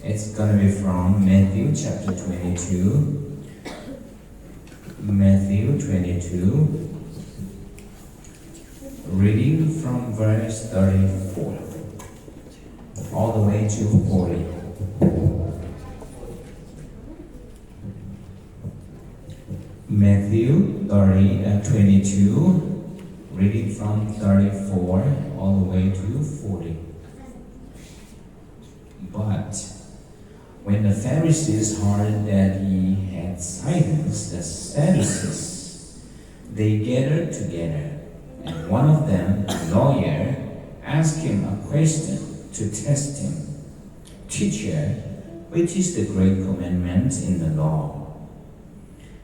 It's gonna be from Matthew chapter 22. Matthew 22, reading from verse 34 all the way to 40. Matthew 22, reading from 34 all the way to 40. But when the Pharisees heard that he had silenced the Sadducees, they gathered together, and one of them, a lawyer, asked him a question to test him. "Teacher, which is the great commandment in the law?"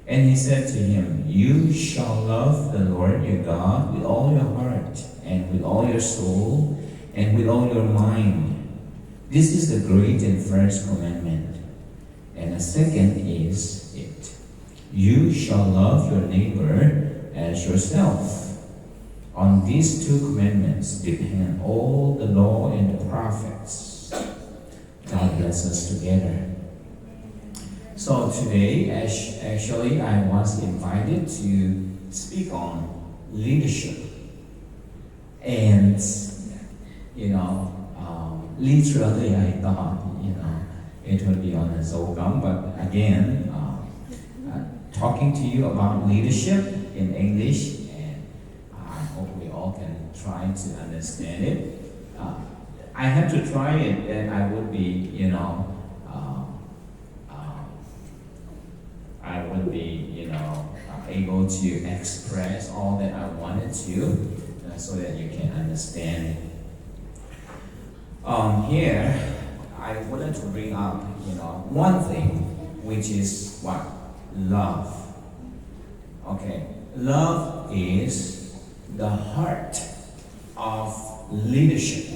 And he said to him, "You shall love the Lord your God with all your heart, and with all your soul, and with all your mind. This is the great and first commandment. And the second is it. You shall love your neighbor as yourself. On these two commandments depend all the law and the prophets." God bless us together. So today, actually, I was invited to speak on leadership. And, literally I thought, it would be on a Zogam, but again, talking to you about leadership in English, and I hope we all can try to understand it. I have to try it, and I would be, able to express all that I wanted to, so that you can understand it. Here, I wanted to bring up, one thing, which is what? Love. Okay, love is the heart of leadership.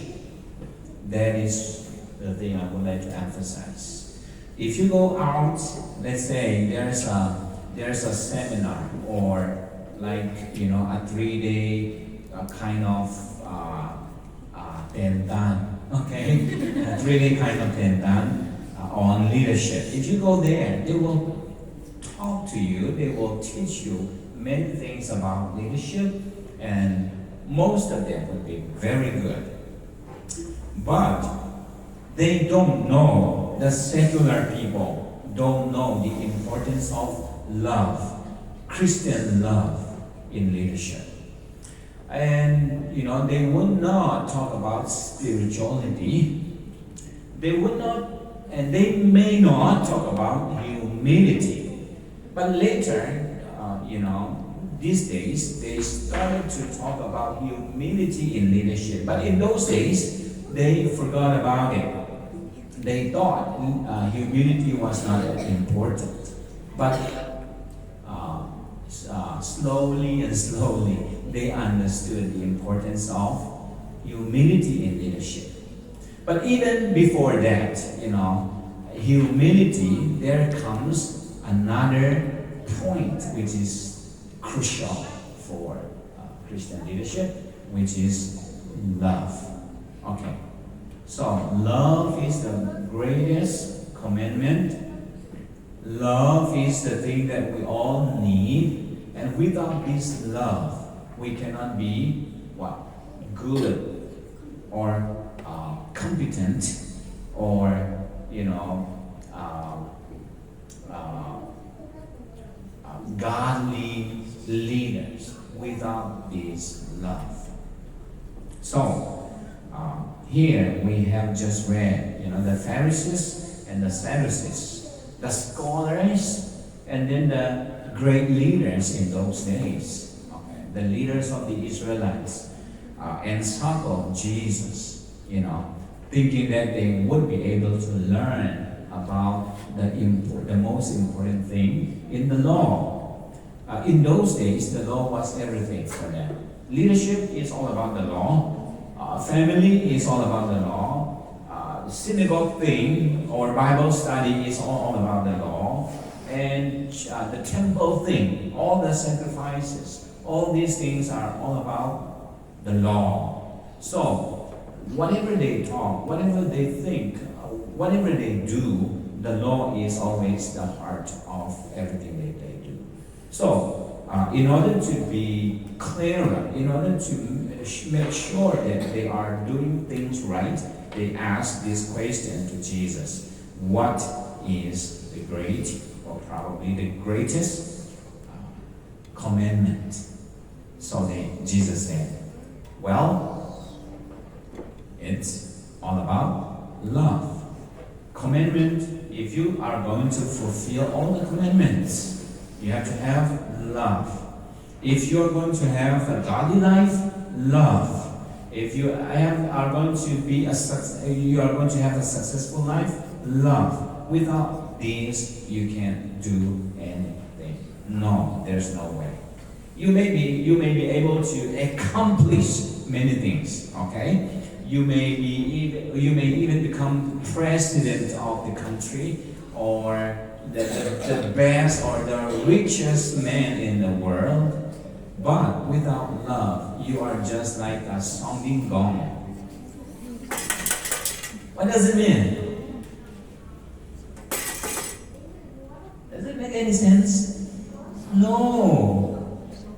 That is the thing I would like to emphasize. If you go out, let's say there's a seminar, or like a 3-day kind of tendan, okay, a 3-day kind of tendan on leadership. If you go there, they will talk to you, they will teach you many things about leadership, and most of them will be very good. But they don't know, the secular people don't know the importance of love, Christian love in leadership. And they would not talk about spirituality. They would not, and they may not talk about humility. But later, these days, they started to talk about humility in leadership. But in those days, they forgot about it. They thought humility was not important. But slowly and slowly, they understood the importance of humility in leadership. But even before that, humility, there comes another point which is crucial for Christian leadership, which is love. Okay, so love is the greatest commandment. Love is the thing that we all need. And without this love, we cannot be good or competent or godly leaders without this love. So here we have just read, the Pharisees and the Sadducees, the scholars, and then the great leaders in those days, the leaders of the Israelites, encircled Jesus, thinking that they would be able to learn about the most important thing in the law. In those days, the law was everything for them. Leadership is all about the law. Family is all about the law. Synagogue thing or Bible study is all about the law. And the temple thing, all the sacrifices, all these things are all about the law. So, whatever they talk, whatever they think, whatever they do, the law is always the heart of everything that they do. So, in order to be clearer, in order to make sure that they are doing things right, they ask this question to Jesus: what is the great, or probably the greatest commandment? So Jesus said, well, it's all about love. Commandment, if you are going to fulfill all the commandments, you have to have love. If you are going to have a godly life, love. If you are going to be you are going to have a successful life, love. Without these, you can't do anything. No, there's no way. You may be able to accomplish many things. Okay, you may even become president of the country, or the best or the richest man in the world. But without love, you are just like a sounding gong. What does it mean? Does it make any sense? No.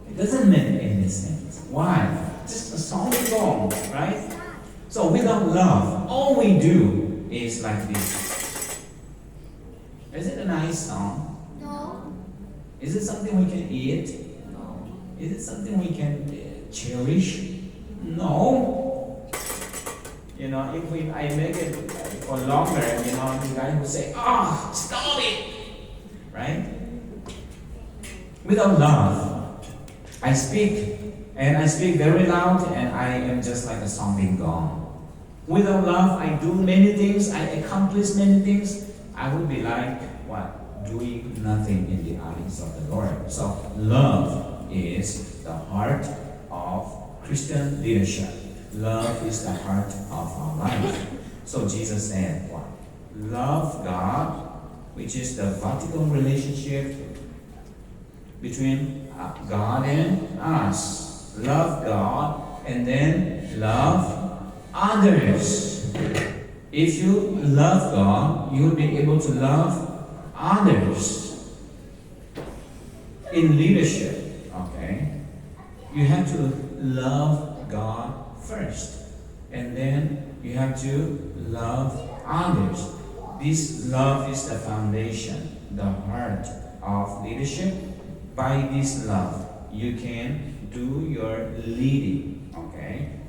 It doesn't make any sense. Why? Just a sounding gong, right? So without love, all we do is like this. Is it a nice song? No. Is it something we can eat? Is it something we can cherish? No. If I make it for longer, the guy will say, stop it! Right? Without love, I speak, and I speak very loud, and I am just like a sounding gong. Without love, I do many things, I accomplish many things. I would be like, what? Doing nothing in the eyes of the Lord. So, love is the heart of Christian leadership. Love is the heart of our life. So Jesus said, what? Love God, which is the vertical relationship between God and us. Love God, and then love others. If you love God, you will be able to love others. In leadership, you have to love God first, and then you have to love others. This love is the foundation, the heart of leadership. By this love, you can do your leading,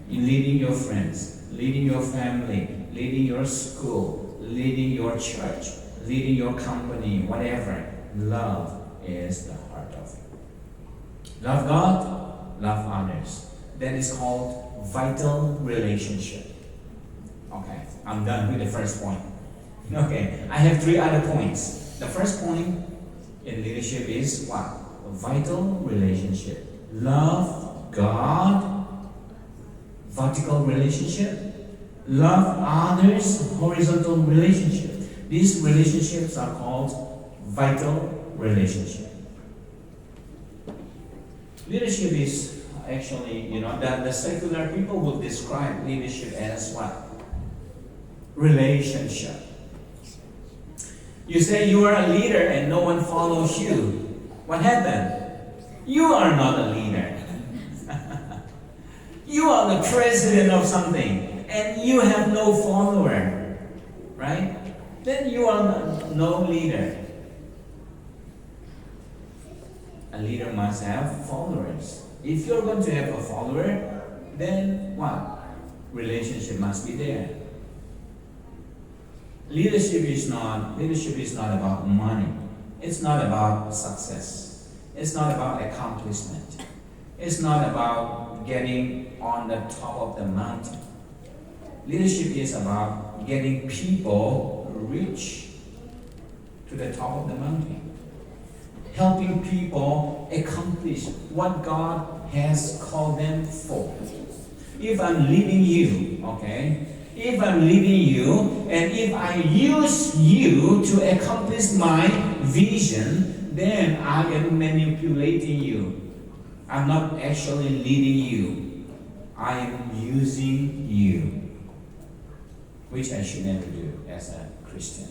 leading your friends, leading your family, leading your school, leading your church, leading your company, whatever. Love is the heart of it. Love God, love others. That is called vital relationship. Okay, I'm done with the first point. Okay, I have 3 other points. The first point in leadership is what? A vital relationship. Love God, vertical relationship. Love others, horizontal relationship. These relationships are called vital relationship. Leadership is actually, that the secular people will describe leadership as what? Relationship. You say you are a leader and no one follows you. What happened? You are not a leader. You are the president of something and you have no follower, right? Then you are no leader. A leader must have followers. If you're going to have a follower, then what? Relationship must be there. Leadership is not about money. It's not about success. It's not about accomplishment. It's not about getting on the top of the mountain. Leadership is about getting people reach to the top of the mountain. Helping people accomplish what God has called them for. If I'm leading you, if I'm leading you, and if I use you to accomplish my vision, then I am manipulating you. I'm not actually leading you. I am using you, which I should never do as a Christian.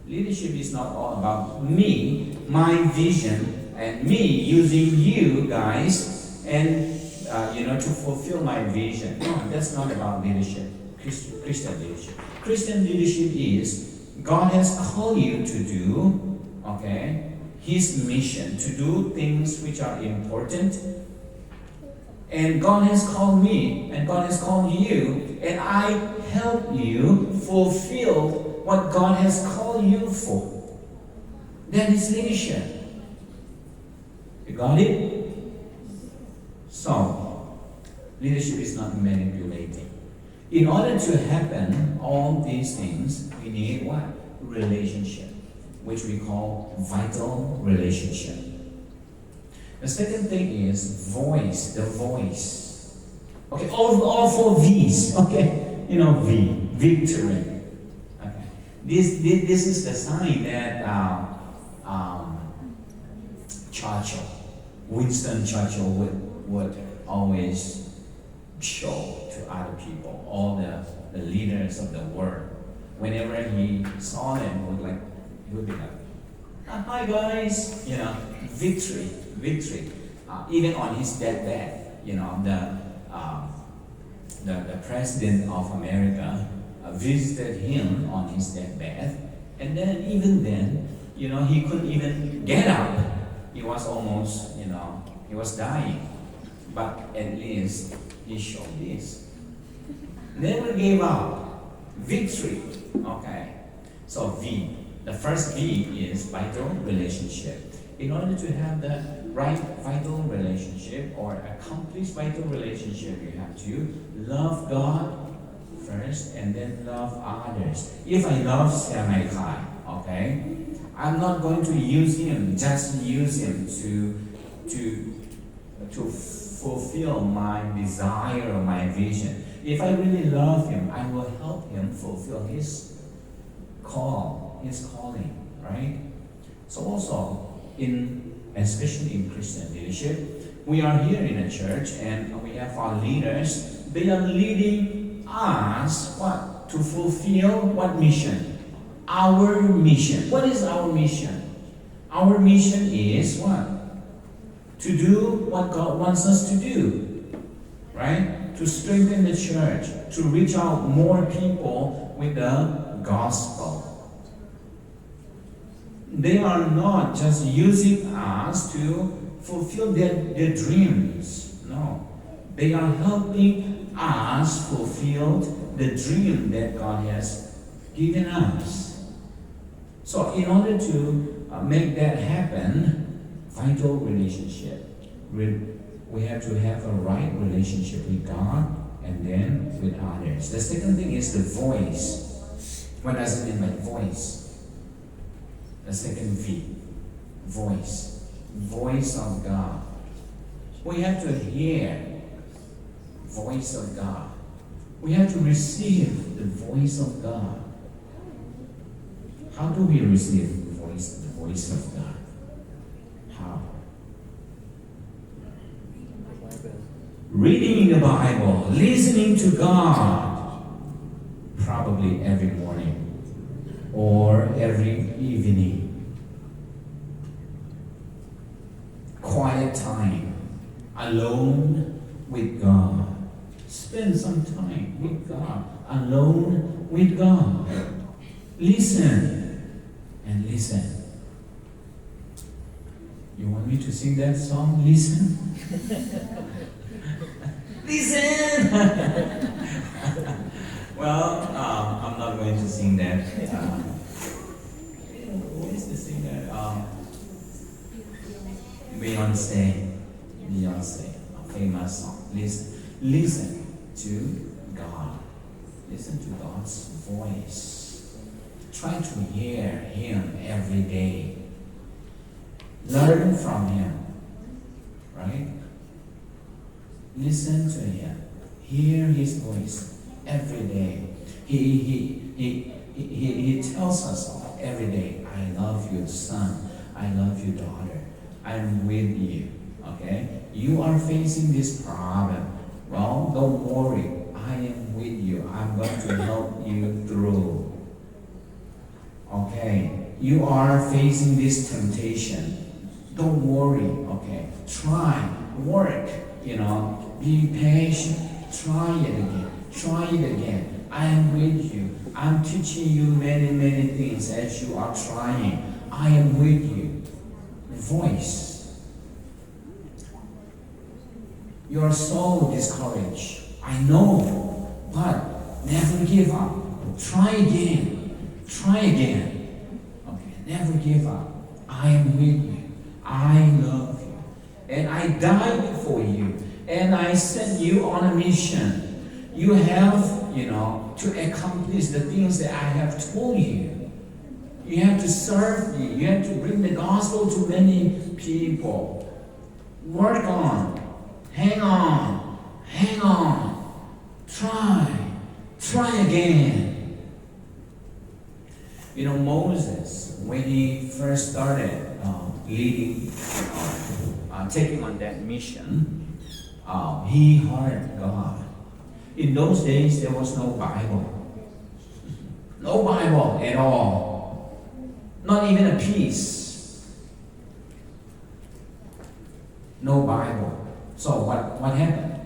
Leadership is not all about me, my vision, and me using you guys and to fulfill my vision. No, that's not about leadership. Christian leadership. Christian leadership is God has called you to do, His mission, to do things which are important. And God has called me, and God has called you, and I help you fulfill what God has called you for. That is leadership. You got it? So, leadership is not manipulating. In order to happen all these things, we need what? Relationship, which we call vital relationship. The second thing is voice, the voice. Okay, all four V's, V, victory. Okay. This is the sign that Winston Churchill would always show to other people, all the leaders of the world. Whenever he saw them, he would be like, hi guys, victory. Even on his deathbed, the president of America visited him on his deathbed, and then even then, he couldn't even get up. He was almost, he was dying, but at least he showed this. Never gave up. Victory. Okay. So V. The first V is vital relationship. In order to have the right vital relationship or accomplish vital relationship, you have to love God first and then love others. If I love Siamai Kai, I'm not going to use him to fulfill my desire or my vision. If I really love him, I will help him fulfill his calling, right? So also, especially in Christian leadership, we are here in a church and we have our leaders. They are leading us to fulfill what mission? Our mission. What is our mission? Our mission is what? To do what God wants us to do, right? To strengthen the church, to reach out more people with the gospel. They are not just using us to fulfill their dreams. No. They are helping us fulfill the dream that God has given us. So in order to make that happen, vital relationship, we have to have a right relationship with God and then with others. The second thing is the voice. What does it mean by voice? The second V, voice. Voice of God. We have to hear voice of God. We have to receive the voice of God. How do we receive the voice of God? How? Reading the Bible, listening to God, probably every morning or every evening. Quiet time, alone with God. Spend some time with God, alone with God. Listen and listen. You want me to sing that song? Listen? Listen! Well, I'm not going to sing that. Who is the singer? Beyonce, a famous song. Listen to God. Listen to God's voice. Try to hear Him every day. Learn from Him. Right? Listen to Him. Hear His voice every day. He tells us every day, I love you, son. I love you, daughter. I'm with you. Okay? You are facing this problem. Well, don't worry. I am with you. I'm going to help you through. you are facing this temptation, don't worry, okay? Try, work, be patient, try it again, try it again. I am with you. I'm teaching you many, many things as you are trying. I am with you. Voice. You are so discouraged. I know, but never give up. Try again. Try again. Okay, never give up. I am with you. I love you. And I died for you. And I sent you on a mission. You have, to accomplish the things that I have told you. You have to serve me. You have to bring the gospel to many people. Work on. Hang on. Hang on. Try again. Moses, when he first started leading, taking on that mission, he heard God. In those days, there was no Bible. No Bible at all. Not even a piece. No Bible. So what happened?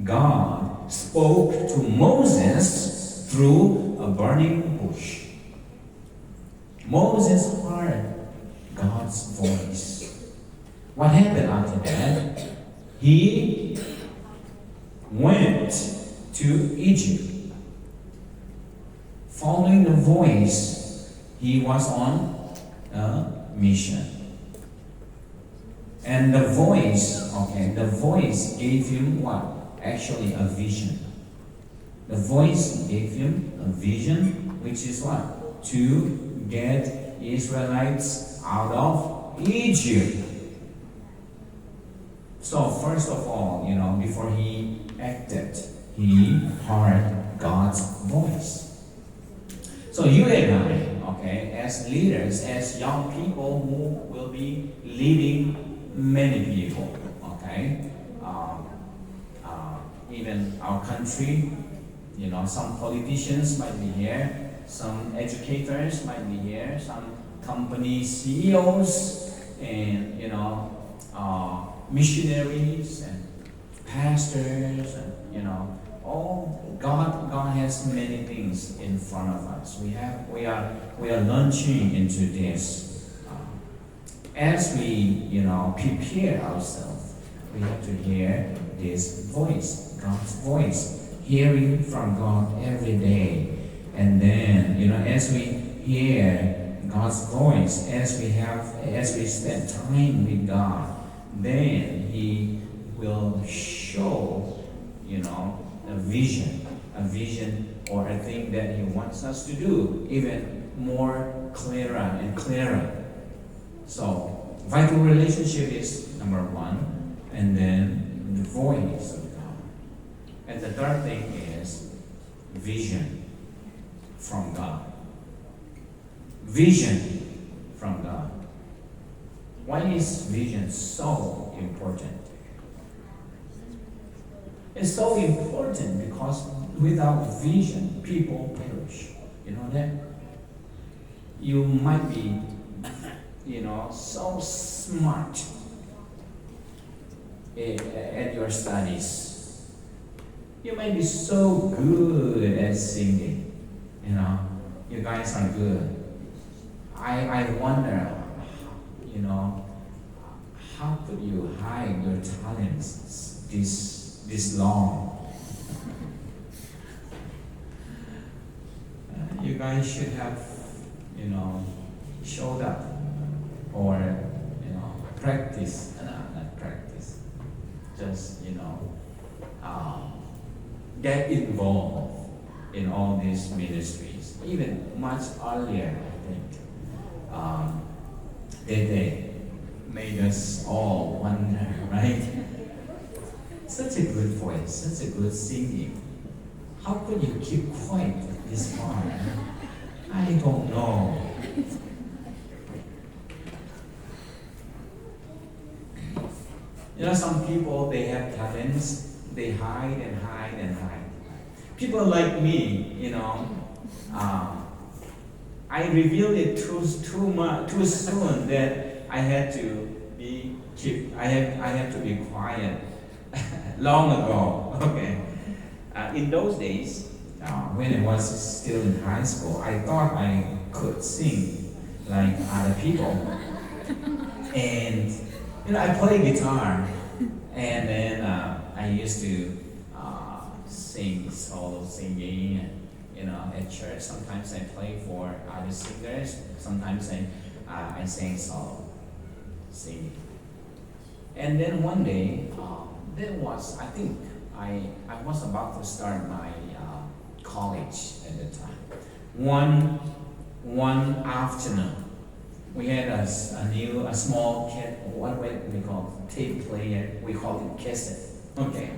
God spoke to Moses through a burning bush. Moses heard God's voice. What happened after that? He went to Egypt. Following the voice, he was on a mission. And the voice gave him what? Actually a vision. The voice gave him a vision, which is what? To get Israelites out of Egypt. So first of all, before he acted, he heard God's voice. So you and I, as leaders, as young people who will be leading many people, even our country, some politicians might be here, some educators might be here, some company CEOs, and missionaries and pastors, and God has many things in front of us. We are launching into this. As we prepare ourselves, we have to hear this voice, God's voice, hearing from God every day. And then as we hear God's voice, as we spend time with God, then He will show a vision or a thing that He wants us to do, even more clearer and clearer. So, vital relationship is number one, and then the voice of God. And the third thing is vision from God. Vision from God. Why is vision so important? It's so important because without vision, people perish. You know that? You might be, so smart at your studies. You might be so good at singing. You guys are good. I wonder, how could you hide your talents this long? You guys should have, showed up or, practice, not practice, just, get involved in all these ministries, even much earlier, I think. They made us all wonder, right? Such a good voice, such a good singing. How could you keep quiet this long? I don't know. Some people, they have talents, they hide and hide and hide. People like me, I I revealed it too much too soon that I had to I had to be quiet long ago. Okay. In those days, when I was still in high school, I thought I could sing like other people, and I play guitar, and then I used to sing solo singing, and at church. Sometimes I play for other singers. Sometimes I sing solo singing. And then one day, I think I was about to start my college at the time. One afternoon, we had a small what we call tape player. We call it cassette. Okay,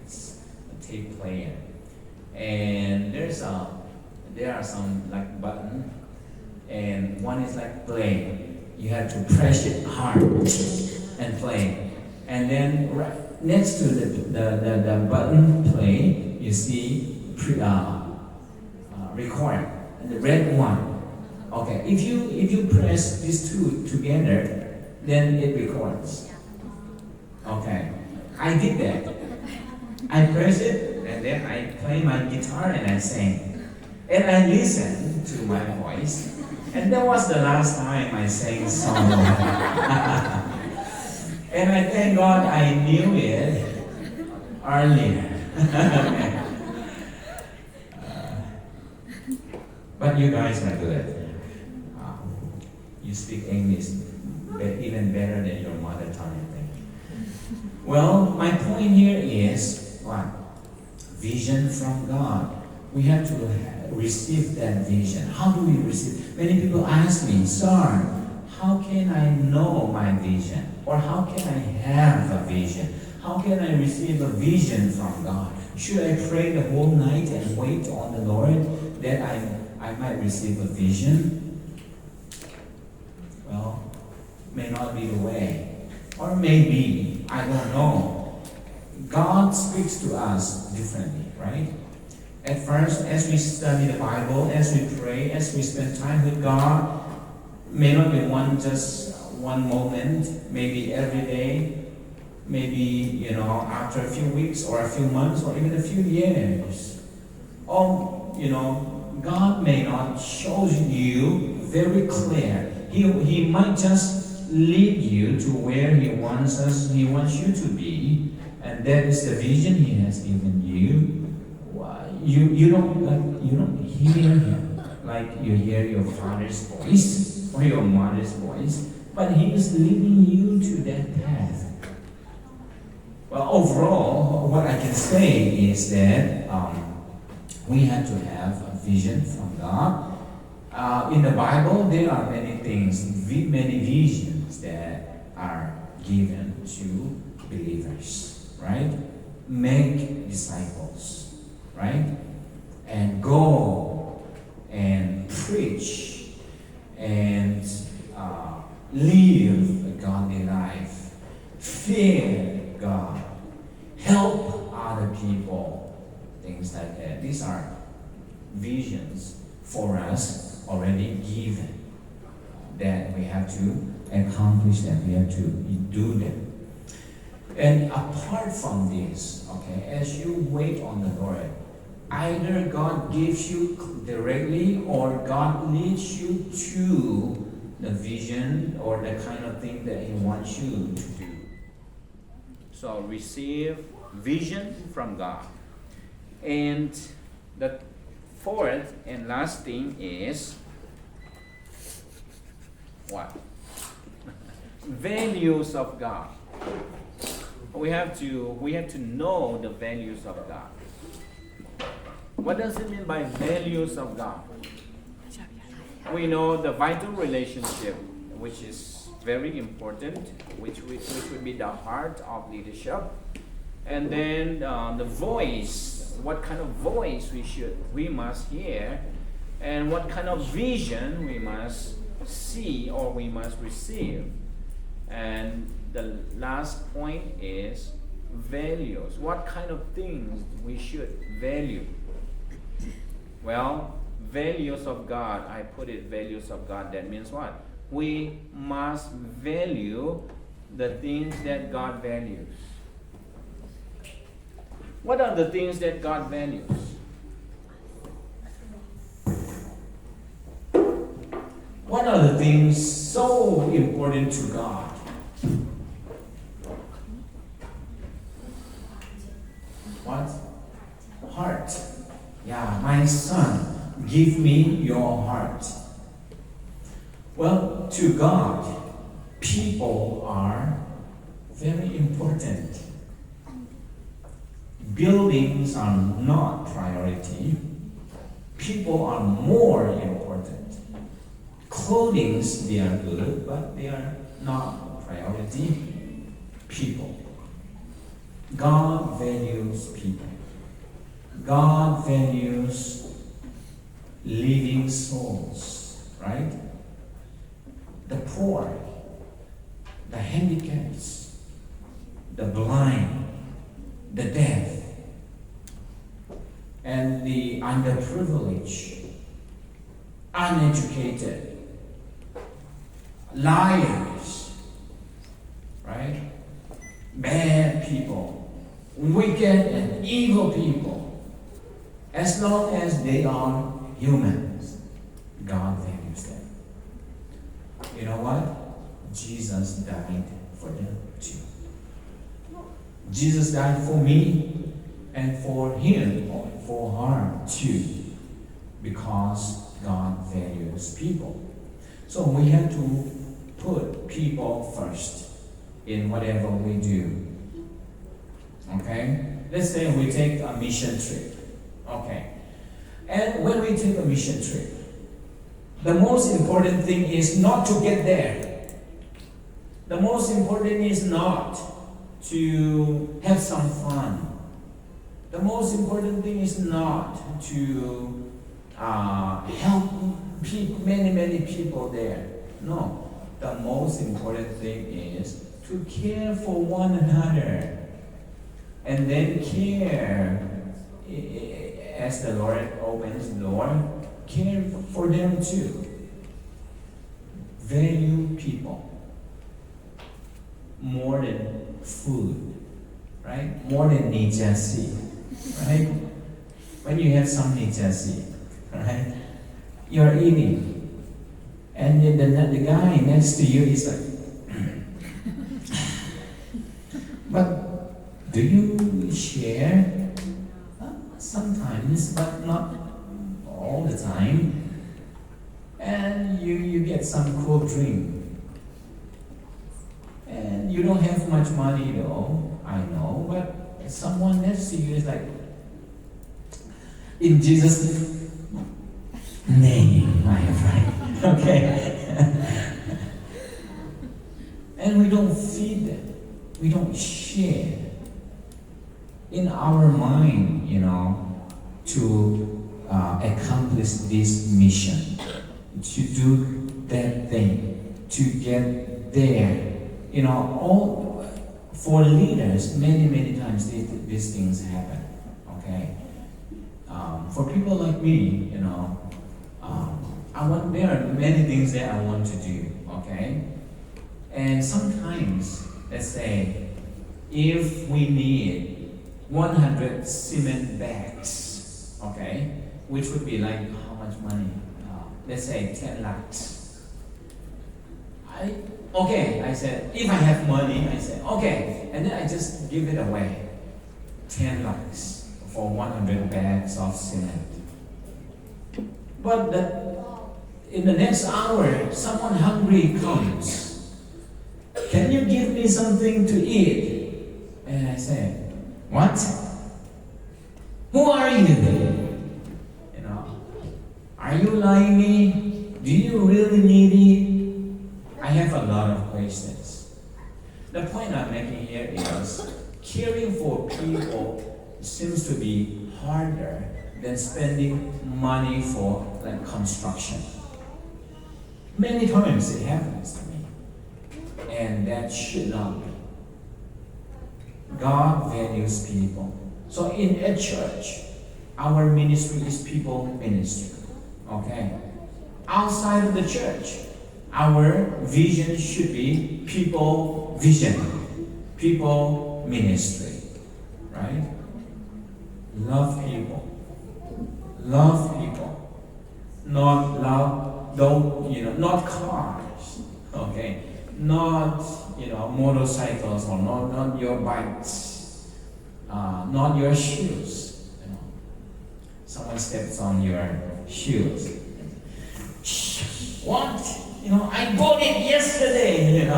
it's a tape player, and there are some like button, and one is like play. You have to press it hard and play, and then right next to the button play, you see record, the red one. Okay, if you press these two together, then it records. Okay, I did that. I press it, and then I play my guitar and I sing. And I listened to my voice, and that was the last time I sang solo. And I thank God I knew it earlier. But you guys are good. You speak English even better than your mother tongue, I think. Well, my point here is what? Vision from God. We have to receive that vision. How do we receive? Many people ask me, Sir, how can I know my vision? Or how can I have a vision? How can I receive a vision from God? Should I pray the whole night and wait on the Lord that I might receive a vision? Well, may not be the way. Or maybe, I don't know. God speaks to us differently, right? At first, as we study the Bible, as we pray, as we spend time with God, may not be just one moment, maybe every day, maybe, after a few weeks or a few months or even a few years. Or, God may not show you very clear. He might just lead you to where He wants you to be, and that is the vision He has given you. You don't hear Him like you hear your father's voice or your mother's voice, but He is leading you to that path. Well, overall, what I can say is that we have to have a vision from God. In the Bible, there are many things, many visions that are given to believers, right? Make disciples, right? And go and preach and live a godly life, fear God, help other people, things like that. These are visions for us already given that we have to accomplish them, we have to do them. And apart from this, okay, as you wait on the Lord, either God gives you directly or God leads you to the vision or the kind of thing that He wants you to do. So receive vision from God. And the fourth and last thing is what? Values of God. We have to know the values of God. What does it mean by values of God? We know the vital relationship, which is very important, which would be the heart of leadership. And then the voice, what kind of voice we must hear, and what kind of vision we must see or we must receive. And the last point is values. What kind of things we should value? Well, values of God. I put it values of God. That means what? We must value the things that God values. What are the things that God values? What are the things so important to God? What? Heart. Yeah, my son, give me your heart. Well, to God, people are very important. Buildings are not priority. People are more important. Clothing, they are good, but they are not priority. People. God values people. God values living souls, right? The poor, the handicapped, the blind, the deaf, and the underprivileged, uneducated, liars, right? Bad people, wicked and evil people. As long as they are humans, God values them. You know what? Jesus died for them too. Jesus died for me and for him or for her too, because God values people. So we have to put people first in whatever we do. Okay? Let's say we take a mission trip. Okay. And when we take a mission trip, the most important thing is not to get there. The most important is not to have some fun. The most important thing is not to help people, many people there. No. The most important thing is to care for one another. And then care, as the Lord opens the door, care for them too. Value people more than food, right? More than nijasi, right? When you have some nijasi, right? You're eating, and then the guy next to you is like, but do you share? Sometimes, but not all the time. And you get some cool drink. And you don't have much money though, I know, but someone next to you is like, in Jesus' name, I have right. Okay? And we don't feed them. We don't share. In our mind, to accomplish this mission, to do that thing, to get there. All for leaders, many times these things happen. Okay. For people like me, there are many things that I want to do. Okay. And sometimes, let's say, if we need 100 cement bags, okay, which would be like how much money? Let's say 10 lakhs. I said, if I have money, I said, okay, and then I just give it away. 10 lakhs for 100 bags of cement. But in the next hour, someone hungry comes. Can you give me something to eat? And I said, what? Who are you? Are you lying me? Do you really need it? I have a lot of questions. The point I'm making here is caring for people seems to be harder than spending money for construction. Many times it happens to me, and that should not be. God values people. So in a church, our ministry is people ministry. Okay. Outside of the church, our vision should be people vision, people ministry, right? Love people. Love people. Not love, don't, not cars, okay? Not, motorcycles or not your bikes, not your shoes. Someone steps on your shoes. What? I bought it yesterday,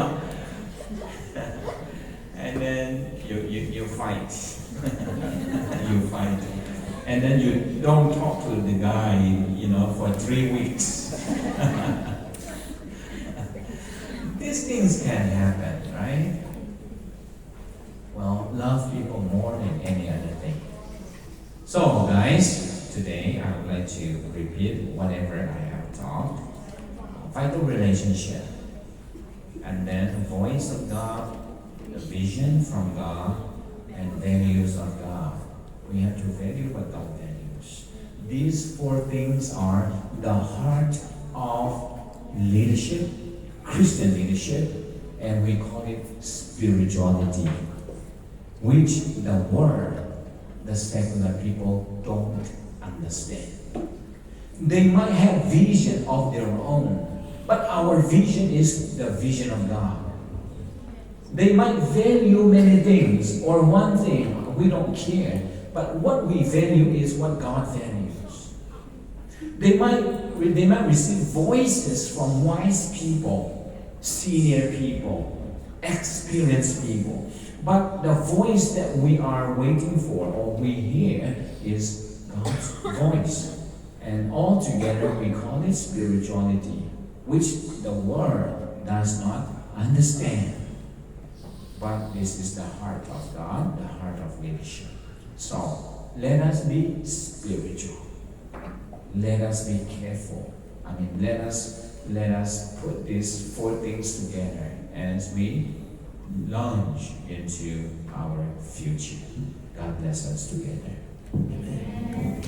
And then you fight. You fight. And then you don't talk to the guy, for 3 weeks. These things can happen, right? Well, love people more than any other thing. So, guys, today I would like to repeat whatever I have taught. Vital relationship, and then the voice of God, the vision from God, and values of God. We have to value what God values. These 4 things are the heart of leadership, Christian leadership, and we call it spirituality, which the world, the secular people don't understand. They might have vision of their own, but our vision is the vision of God. They might value many things or one thing, we don't care, but what we value is what God values. They might receive voices from wise people, senior people, experienced people, but the voice that we are waiting for or we hear is God's voice. And all together we call it spirituality, which the world does not understand. But this is the heart of God, the heart of leadership. So, let us be spiritual. Let us be careful. Let us put these 4 things together as we launch into our future. God bless us together. Amen.